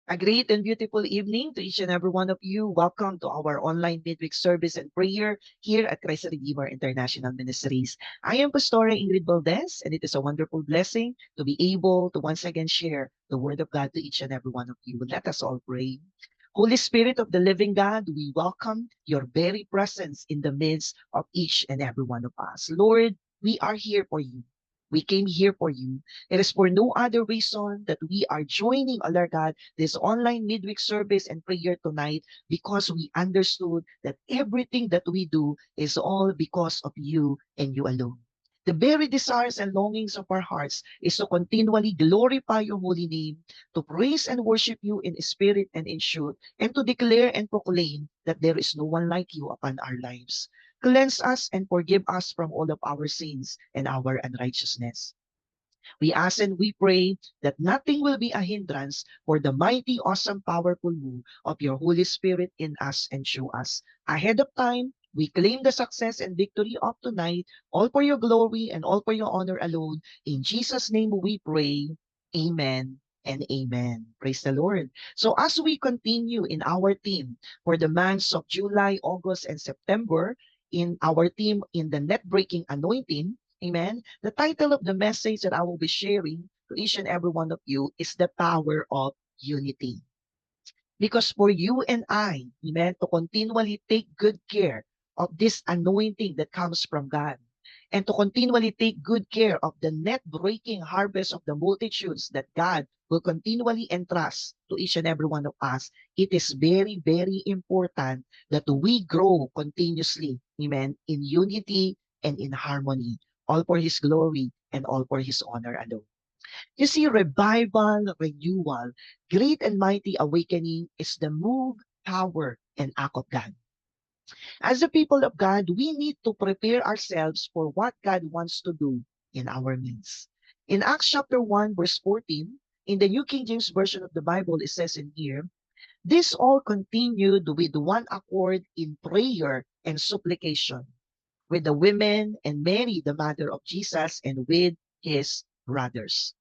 A great and beautiful evening to each and every one of you. Welcome to our online midweek service and prayer here at Christ Redeemer International Ministries. I am Pastora Ingrid Valdez, and it is a wonderful blessing to be able to once again share the Word of God to each and every one of you. Let us all pray. Holy Spirit of the living God, we welcome your very presence in the midst of each and every one of us. Lord, we are here for you. We came here for you. It is for no other reason that we are joining, oh Lord God, this online midweek service and prayer tonight because we understood that everything that we do is all because of you and you alone. The very desires and longings of our hearts is to continually glorify your holy name, to praise and worship you in spirit and in truth, and to declare and proclaim that there is no one like you upon our lives. Cleanse us and forgive us from all of our sins and our unrighteousness. We ask and we pray that nothing will be a hindrance for the mighty, awesome, powerful move of your Holy Spirit in us and through us. Ahead of time, we claim the success and victory of tonight, all for your glory and all for your honor alone. In Jesus' name we pray. Amen and amen. Praise the Lord. So as we continue in our theme for the months of July, August, and September, in our theme in the net breaking anointing, amen. The title of the message that I will be sharing to each and every one of you is the power of unity. Because for you and I, amen, to continually take good care of this anointing that comes from God, and to continually take good care of the net breaking harvest of the multitudes that God will continually entrust to each and every one of us, it is very, very important that we grow continuously, amen, in unity and in harmony, all for His glory and all for His honor alone. You see, revival, renewal, great and mighty awakening is the move, power, and act of God. As the people of God, we need to prepare ourselves for what God wants to do in our midst. In Acts chapter 1, verse 14, in the New King James Version of the Bible, it says in here, this all continued with one accord in prayer and supplication with the women and Mary, the mother of Jesus, and with his brothers.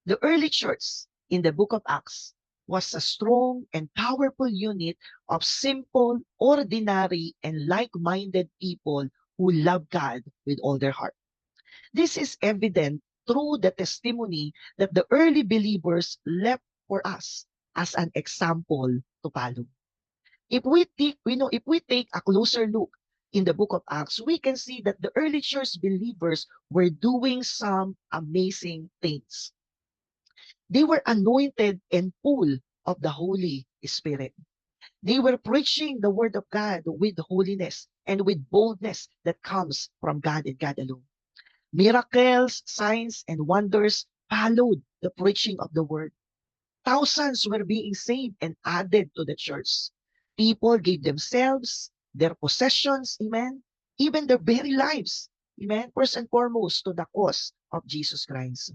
The early church in the book of Acts was a strong and powerful unit of simple, ordinary, and like-minded people who love God with all their heart. This is evident through the testimony that the early believers left for us as an example to follow. If we take a closer look in the book of Acts, we can see that the early church believers were doing some amazing things. They were anointed and full of the Holy Spirit. They were preaching the word of God with holiness and with boldness that comes from God and God alone. Miracles, signs, and wonders followed the preaching of the word. Thousands were being saved and added to the church. People gave themselves, their possessions, amen, even their very lives, amen, first and foremost to the cause of Jesus Christ.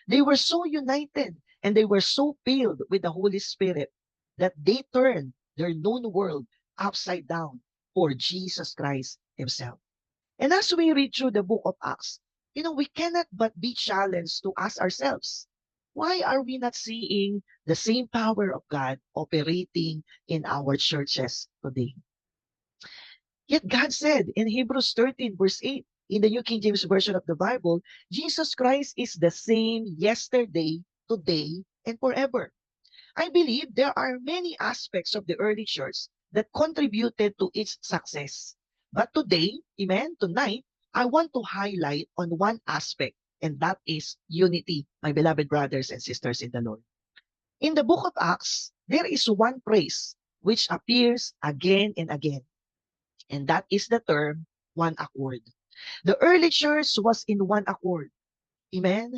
They were so united and they were so filled with the Holy Spirit that they turned their known world upside down for Jesus Christ Himself. And as we read through the book of Acts, we cannot but be challenged to ask ourselves, why are we not seeing the same power of God operating in our churches today? Yet God said in Hebrews 13, verse 8, in the New King James Version of the Bible, Jesus Christ is the same yesterday, today, and forever. I believe there are many aspects of the early church that contributed to its success. But today, amen, tonight, I want to highlight on one aspect, and that is unity, my beloved brothers and sisters in the Lord. In the book of Acts, there is one phrase which appears again and again, and that is the term one accord. The early church was in one accord. Amen.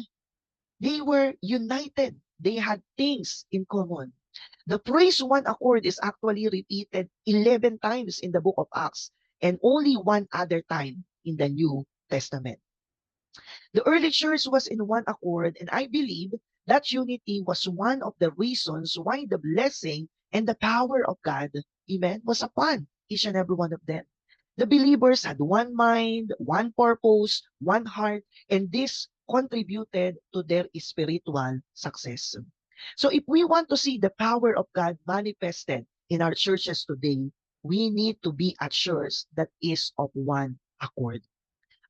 They were united. They had things in common. The phrase one accord is actually repeated 11 times in the book of Acts and only one other time in the New Testament. The early church was in one accord, and I believe that unity was one of the reasons why the blessing and the power of God, amen, was upon each and every one of them. The believers had one mind, one purpose, one heart, and this contributed to their spiritual success. So if we want to see the power of God manifested in our churches today, we need to be at church that is of one accord.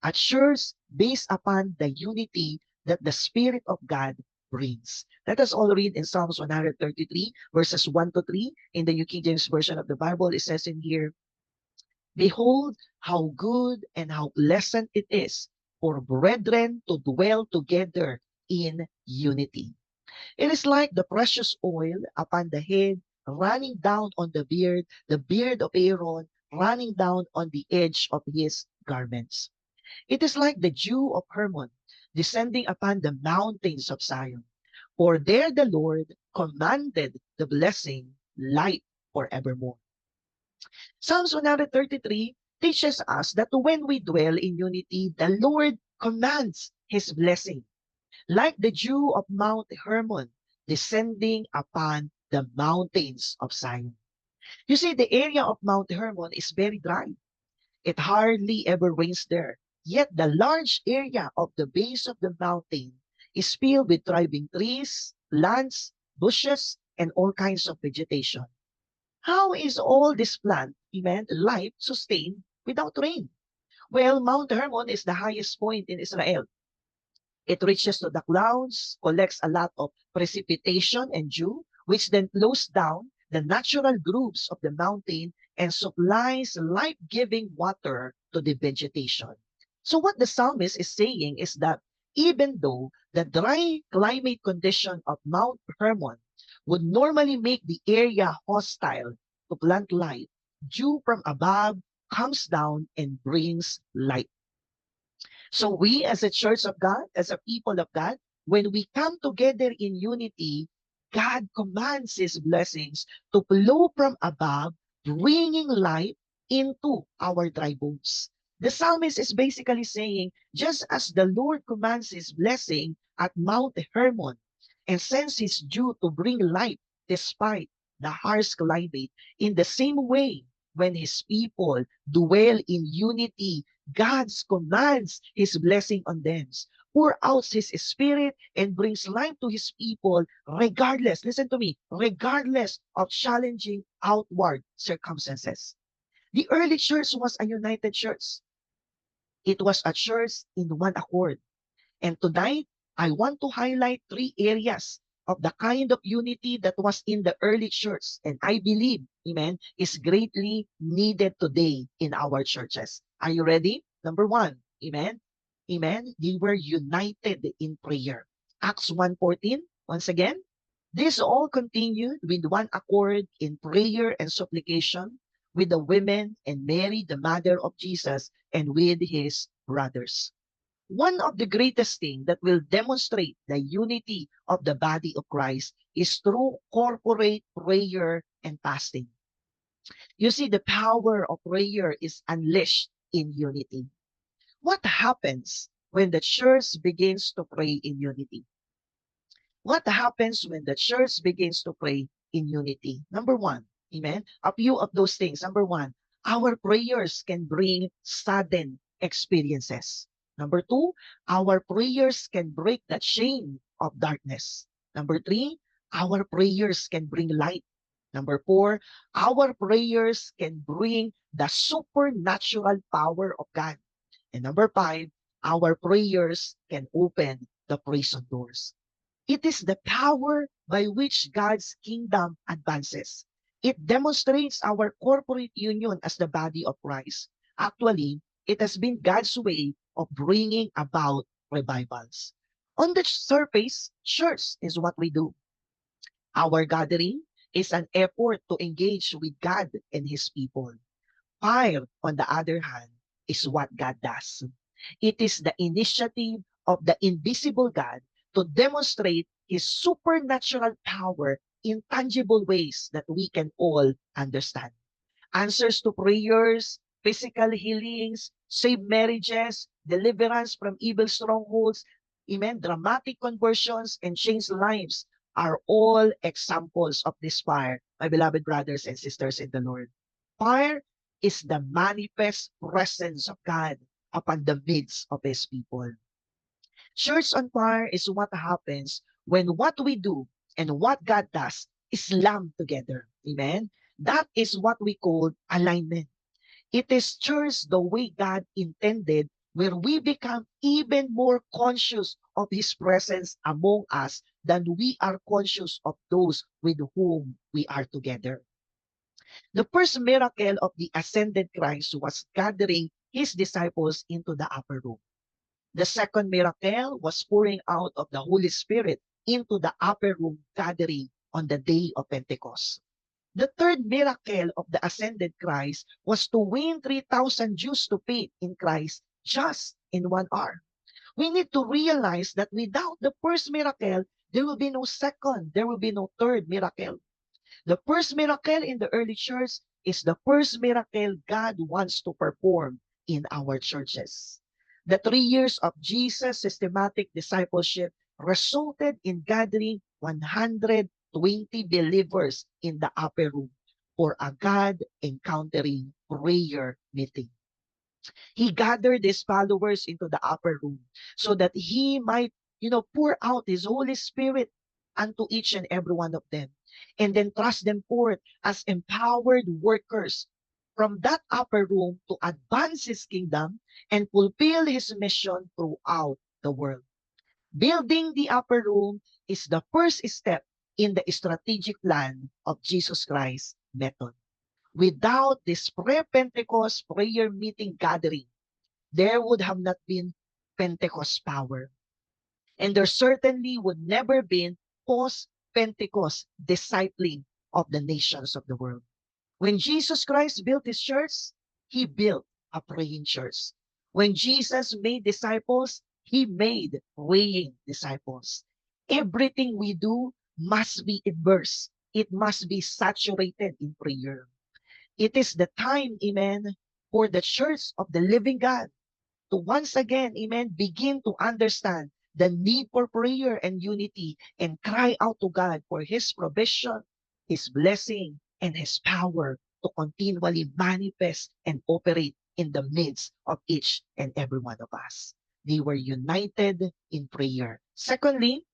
A church based upon the unity that the Spirit of God brings. Let us all read in Psalms 133, verses 1 to 3. In the New King James Version of the Bible, it says in here, "Behold, how good and how pleasant it is for brethren to dwell together in unity. It is like the precious oil upon the head, running down on the beard of Aaron, running down on the edge of his garments. It is like the dew of Hermon, descending upon the mountains of Zion. For there the Lord commanded the blessing, life forevermore." Psalms 133 teaches us that when we dwell in unity, the Lord commands His blessing, like the dew of Mount Hermon, descending upon the mountains of Zion. You see, the area of Mount Hermon is very dry. It hardly ever rains there. Yet the large area of the base of the mountain is filled with thriving trees, plants, bushes, and all kinds of vegetation. How is all this plant, amen, life sustained without rain? Well, Mount Hermon is the highest point in Israel. It reaches to the clouds, collects a lot of precipitation and dew, which then flows down the natural grooves of the mountain and supplies life-giving water to the vegetation. So what the psalmist is saying is that even though the dry climate condition of Mount Hermon would normally make the area hostile to plant life, dew from above comes down and brings life. So we as a church of God, as a people of God, when we come together in unity, God commands His blessings to flow from above, bringing life into our dry bones. The psalmist is basically saying, just as the Lord commands His blessing at Mount Hermon and sends His dew to bring life despite the harsh climate, in the same way, when His people dwell in unity, God's commands His blessing on them, pour out His Spirit, and brings life to His people regardless, listen to me, regardless of challenging outward circumstances. The early church was a united church. It was a church in one accord. And tonight, I want to highlight three areas of the kind of unity that was in the early church. And I believe, amen, is greatly needed today in our churches. Are you ready? Number one, amen. Amen. They were united in prayer. Acts 1:14, once again, this all continued with one accord in prayer and supplication with the women and Mary, the mother of Jesus, and with his brothers. One of the greatest things that will demonstrate the unity of the body of Christ is through corporate prayer and fasting. You see, the power of prayer is unleashed in unity. What happens when the church begins to pray in unity? What happens when the church begins to pray in unity? Number one, amen. A few of those things. Number one, our prayers can bring sudden experiences. Number two, our prayers can break the chain of darkness. Number three, our prayers can bring light. Number four, our prayers can bring the supernatural power of God. And number five, our prayers can open the prison doors. It is the power by which God's kingdom advances. It demonstrates our corporate union as the body of Christ. Actually, it has been God's way of bringing about revivals. On the surface, church is what we do. Our gathering is an effort to engage with God and His people. Fire, on the other hand, is what God does. It is the initiative of the invisible God to demonstrate His supernatural power in tangible ways that we can all understand. Answers to prayers, physical healings, saved marriages, deliverance from evil strongholds, amen, dramatic conversions, and changed lives are all examples of this fire, my beloved brothers and sisters in the Lord. Fire is the manifest presence of God upon the midst of His people. Church on fire is what happens when what we do And what God does is lump together. Amen? That is what we call alignment. It is church the way God intended, where we become even more conscious of His presence among us than we are conscious of those with whom we are together. The first miracle of the ascended Christ was gathering His disciples into the upper room. The second miracle was pouring out of the Holy Spirit into the upper room gathering on the day of Pentecost. The third miracle of the ascended Christ was to win 3,000 Jews to faith in Christ just in 1 hour. We need to realize that without the first miracle, there will be no second, there will be no third miracle. The first miracle in the early church is the first miracle God wants to perform in our churches. The 3 years of Jesus' systematic discipleship resulted in gathering 120 believers in the upper room for a God encountering prayer meeting. He gathered his followers into the upper room so that he might, pour out his Holy Spirit unto each and every one of them, and then thrust them forth as empowered workers from that upper room to advance his kingdom and fulfill his mission throughout the world. Building the upper room is the first step in the strategic plan of Jesus Christ method. Without this pre-Pentecost prayer meeting gathering, there would have not been Pentecost power. And there certainly would never been post-Pentecost discipling of the nations of the world. When Jesus Christ built his church, he built a praying church. When Jesus made disciples, he made praying disciples. Everything we do must be immersed. It must be saturated in prayer. It is the time, amen, for the church of the living God to once again, amen, begin to understand the need for prayer and unity and cry out to God for His provision, His blessing, and His power to continually manifest and operate in the midst of each and every one of us. They were united in prayer. Secondly,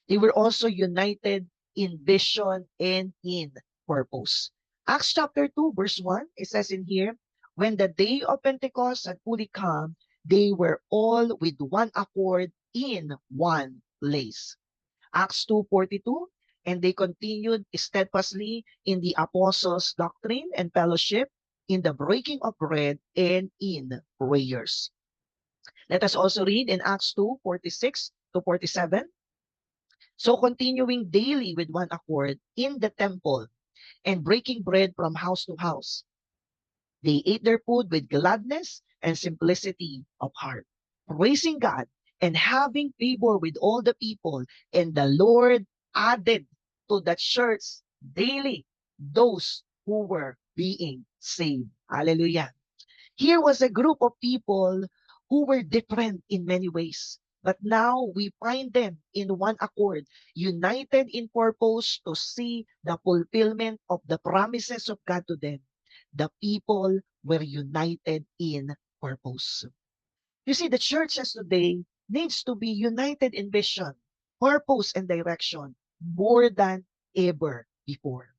they were also united in vision and in purpose. Acts chapter 2, verse 1, it says in here, when the day of Pentecost had fully come, they were all with one accord in one place. Acts 2:42, and they continued steadfastly in the apostles' doctrine and fellowship, in the breaking of bread, and in prayers. Let us also read in Acts 2:46 to 47. So continuing daily with one accord in the temple and breaking bread from house to house, they ate their food with gladness and simplicity of heart, praising God and having favor with all the people. And the Lord added to the church daily those who were being saved. Hallelujah. Here was a group of people who were different in many ways. But now we find them in one accord, united in purpose to see the fulfillment of the promises of God to them. The people were united in purpose. You see, the churches today needs to be united in vision, purpose, and direction more than ever before.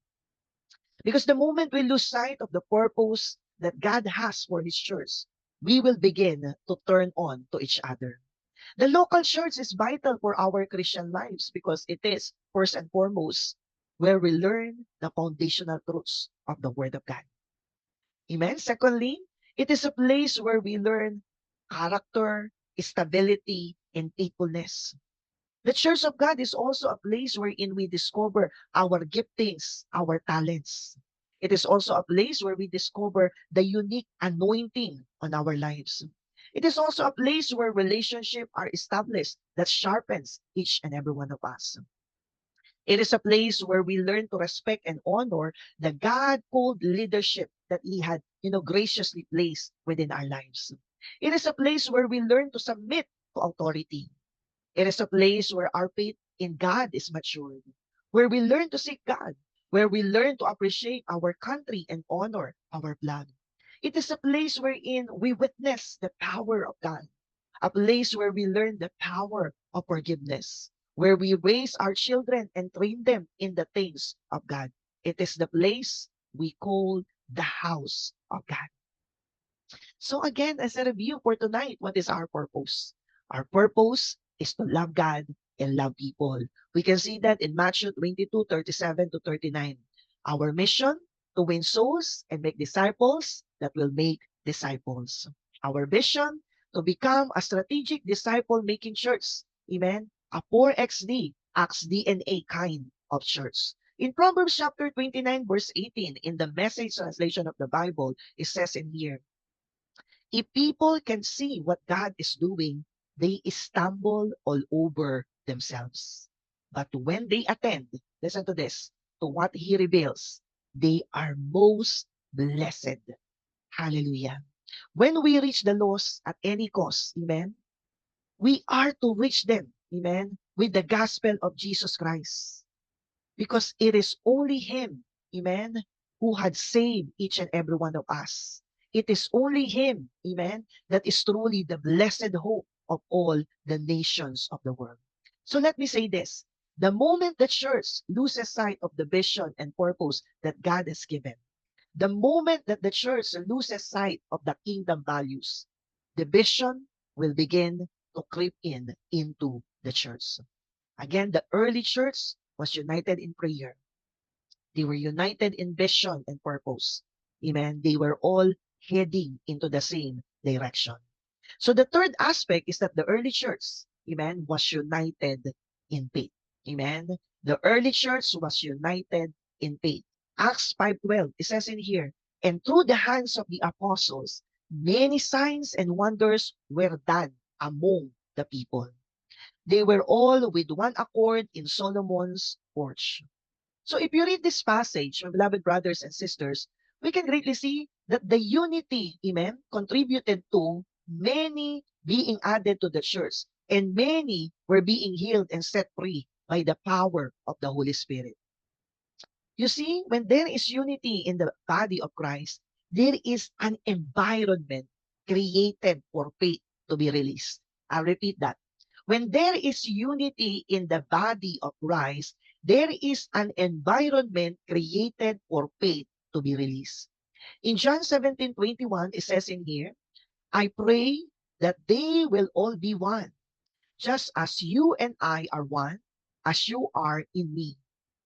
Because the moment we lose sight of the purpose that God has for His church, we will begin to turn on to each other. The local church is vital for our Christian lives because it is, first and foremost, where we learn the foundational truths of the Word of God. Amen. Secondly, it is a place where we learn character, stability, and faithfulness. The Church of God is also a place wherein we discover our giftings, our talents. It is also a place where we discover the unique anointing on our lives. It is also a place where relationships are established that sharpens each and every one of us. It is a place where we learn to respect and honor the God-called leadership that He had, graciously placed within our lives. It is a place where we learn to submit to authority. It is a place where our faith in God is matured, where we learn to seek God, where we learn to appreciate our country and honor our blood. It is a place wherein we witness the power of God, a place where we learn the power of forgiveness, where we raise our children and train them in the things of God. It is the place we call the house of God. So again, as a review for tonight, what is our purpose? Our purpose is to love God and love people. We can see that in Matthew 22:37 to 39. Our mission, to win souls and make disciples that will make disciples. Our vision, to become a strategic disciple-making church. Amen? A 4XD, Acts DNA kind of church. In Proverbs chapter 29, verse 18, in the Message translation of the Bible, it says in here, if people can see what God is doing, they stumble all over themselves. But when they attend, listen to this, to what He reveals, they are most blessed. Hallelujah. When we reach the lost at any cost, amen, we are to reach them, amen, with the gospel of Jesus Christ. Because it is only Him, amen, who had saved each and every one of us. It is only Him, amen, that is truly the blessed hope of all the nations of the world. So let me say this. The moment the church loses sight of the vision and purpose that God has given, the moment that the church loses sight of the kingdom values, the vision will begin to creep in into the church. Again, the early church was united in prayer. They were united in vision and purpose. Amen. They were all heading into the same direction. So the third aspect is that the early church, amen, was united in faith. Amen. The early church was united in faith. Acts 5:12, it says in here, and through the hands of the apostles, many signs and wonders were done among the people. They were all with one accord in Solomon's porch. So if you read this passage, my beloved brothers and sisters, we can greatly see that the unity, amen, contributed to many being added to the church, and many were being healed and set free by the power of the Holy Spirit. You see, when there is unity in the body of Christ, there is an environment created for faith to be released. I'll repeat that. When there is unity in the body of Christ, there is an environment created for faith to be released. In John 17:21, it says in here, I pray that they will all be one, just as you and I are one, as you are in me,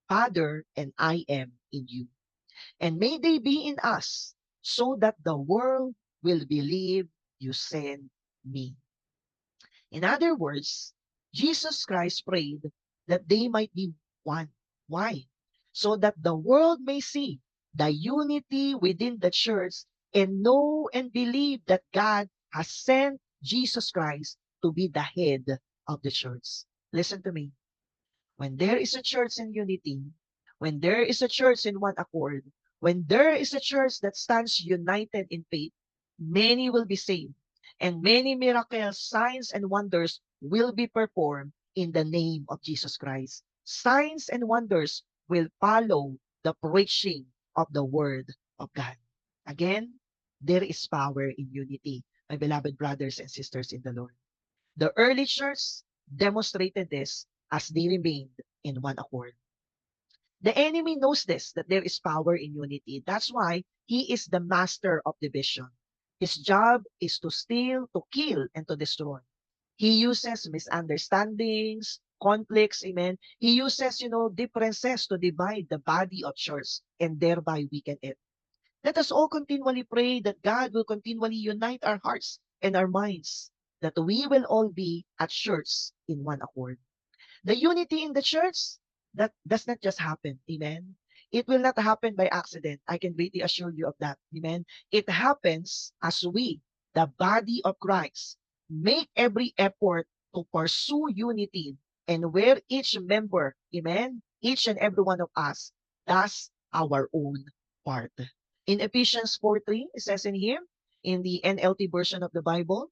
Father, and I am in you. And may they be in us, so that the world will believe you sent me. In other words, Jesus Christ prayed that they might be one. Why? So that the world may see the unity within the church and know and believe that God has sent Jesus Christ to be the head of the church. Listen to me. When there is a church in unity, when there is a church in one accord, when there is a church that stands united in faith, many will be saved, and many miracles, signs, and wonders will be performed in the name of Jesus Christ. Signs and wonders will follow the preaching of the Word of God. Again, there is power in unity, my beloved brothers and sisters in the Lord. The early church demonstrated this as they remained in one accord. The enemy knows this, that there is power in unity. That's why he is the master of division. His job is to steal, to kill, and to destroy. He uses misunderstandings, conflicts, amen. He uses, differences to divide the body of church and thereby weaken it. Let us all continually pray that God will continually unite our hearts and our minds, that we will all be at church in one accord. The unity in the church, that does not just happen. Amen. It will not happen by accident. I can greatly assure you of that. Amen. It happens as we, the body of Christ, make every effort to pursue unity, and where each member, amen, each and every one of us does our own part. In Ephesians 4:3, it says in here, in the NLT version of the Bible,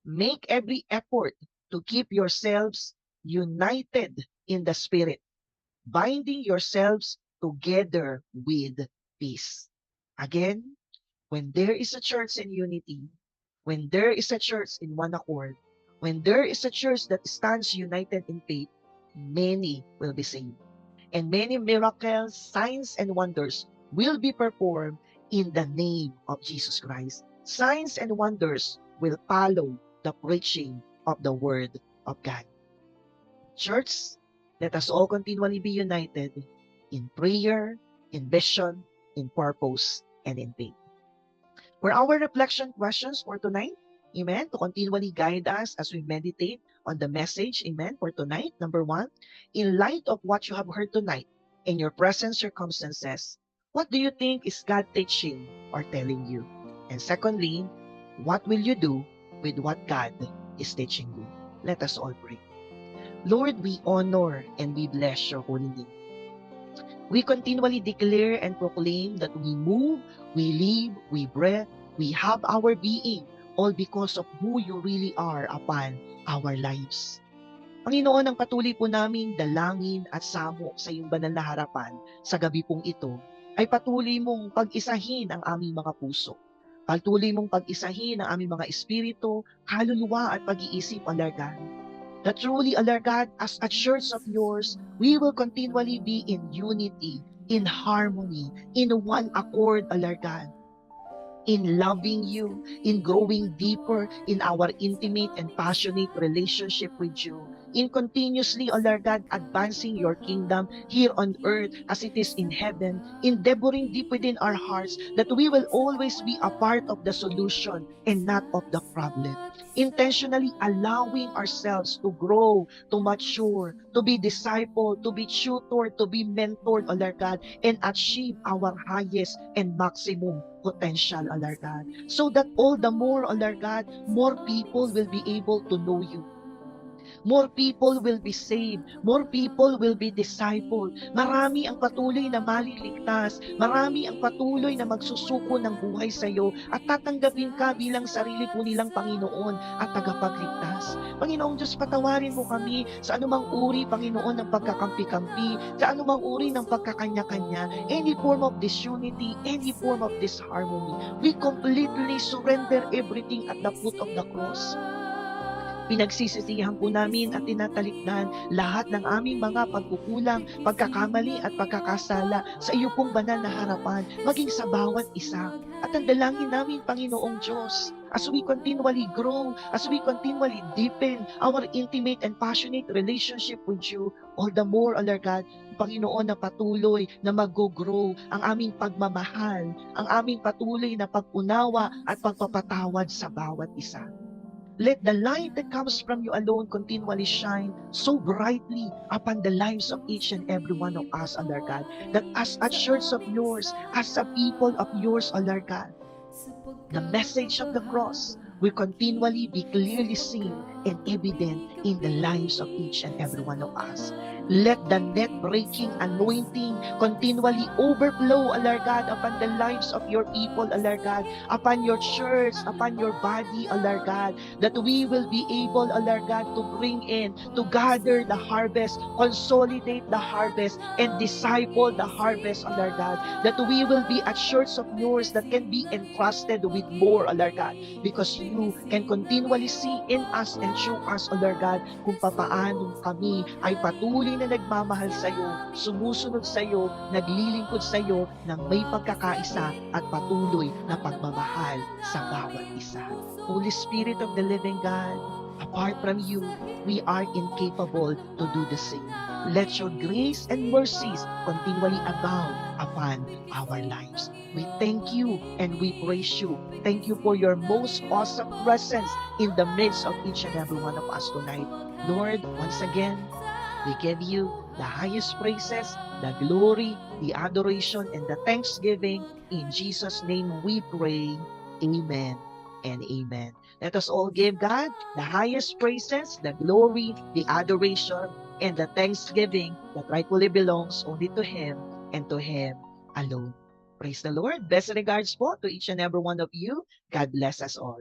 make every effort to keep yourselves united in the Spirit, binding yourselves together with peace. Again, when there is a church in unity, when there is a church in one accord, when there is a church that stands united in faith, many will be saved. And many miracles, signs, and wonders will be performed in the name of Jesus Christ. Signs and wonders will follow the preaching of the Word of God. Church, let us all continually be united in prayer, in vision, in purpose, and in faith. For our reflection questions for tonight, amen, to continually guide us as we meditate on the message, amen, for tonight. Number one, in light of what you have heard tonight, in your present circumstances, what do you think is God teaching or telling you? And secondly, what will you do with what God is teaching you? Let us all pray. Lord, we honor and we bless your holy name. We continually declare and proclaim that we move, we live, we breathe, we have our being, all because of who you really are upon our lives. Panginoon, ang patuloy po namin dalangin at samo sa iyong banal na harapan sa gabi pong ito ay patuloy mong pag-isahin ang aming mga puso. Patuloy mong pag-isahin ang aming mga espiritu, kaluluwa at pag-iisip, O Lord God. That truly, O Lord God, as a church of yours, we will continually be in unity, in harmony, in one accord, O Lord God, in loving you, in growing deeper in our intimate and passionate relationship with you, in continuously, O Lord God, advancing your kingdom here on earth as it is in heaven, endeavoring deep within our hearts that we will always be a part of the solution and not of the problem. Intentionally allowing ourselves to grow, to mature, to be discipled, to be tutored, to be mentored, O Lord God, and achieve our highest and maximum potential, O Lord God. So that all the more, O Lord God, more people will be able to know you. More people will be saved. More people will be discipled. Marami ang patuloy na maliligtas. Marami ang patuloy na magsusuko ng buhay sa iyo at tatanggapin ka bilang sarili po nilang Panginoon at tagapagligtas. Panginoong Diyos, patawarin mo kami sa anumang uri, Panginoon, ng pagkakampi-kampi, sa anumang uri ng pagkakanya-kanya, any form of disunity, any form of disharmony. We completely surrender everything at the foot of the cross. Pinagsisisihan po namin at tinatalikdan lahat ng aming mga pagkukulang, pagkakamali at pagkakasala sa iyo pong banal na harapan, maging sa bawat isa. At ang dalangin namin, Panginoong Diyos, as we continually grow, as we continually deepen our intimate and passionate relationship with you, all the more, O Lord God, Panginoon, na patuloy na mag-grow ang aming pagmamahal, ang aming patuloy na pag-unawa at pagpapatawad sa bawat isa. Let the light that comes from you alone continually shine so brightly upon the lives of each and every one of us, O Lord God, that as a church of yours, as a people of yours, O Lord God, the message of the cross will continually be clearly seen and evident in the lives of each and every one of us. Let the net-breaking anointing continually overflow, O Lord God, upon the lives of your people, O Lord God, upon your church, upon your body, O Lord God, that we will be able, O Lord God, to bring in, to gather the harvest, consolidate the harvest, and disciple the harvest, O Lord God, that we will be a church of yours that can be entrusted with more, O Lord God, because you can continually see in us and through us, O Lord God, kung papaano kami ay patuloy na nagmamahal sa iyo, sumusunod sa iyo, naglilingkod sa iyo ng may pagkakaisa at patuloy na pagmamahal sa bawat isa. Holy Spirit of the living God, apart from you, we are incapable to do the same. Let your grace and mercies continually abound upon our lives. We thank you and we praise you. Thank you for your most awesome presence in the midst of each and every one of us tonight. Lord, once again, we give you the highest praises, the glory, the adoration, and the thanksgiving. In Jesus' name we pray. Amen and amen. Let us all give God the highest praises, the glory, the adoration, and the thanksgiving that rightfully belongs only to Him and to Him alone. Praise the Lord. Best regards po to each and every one of you. God bless us all.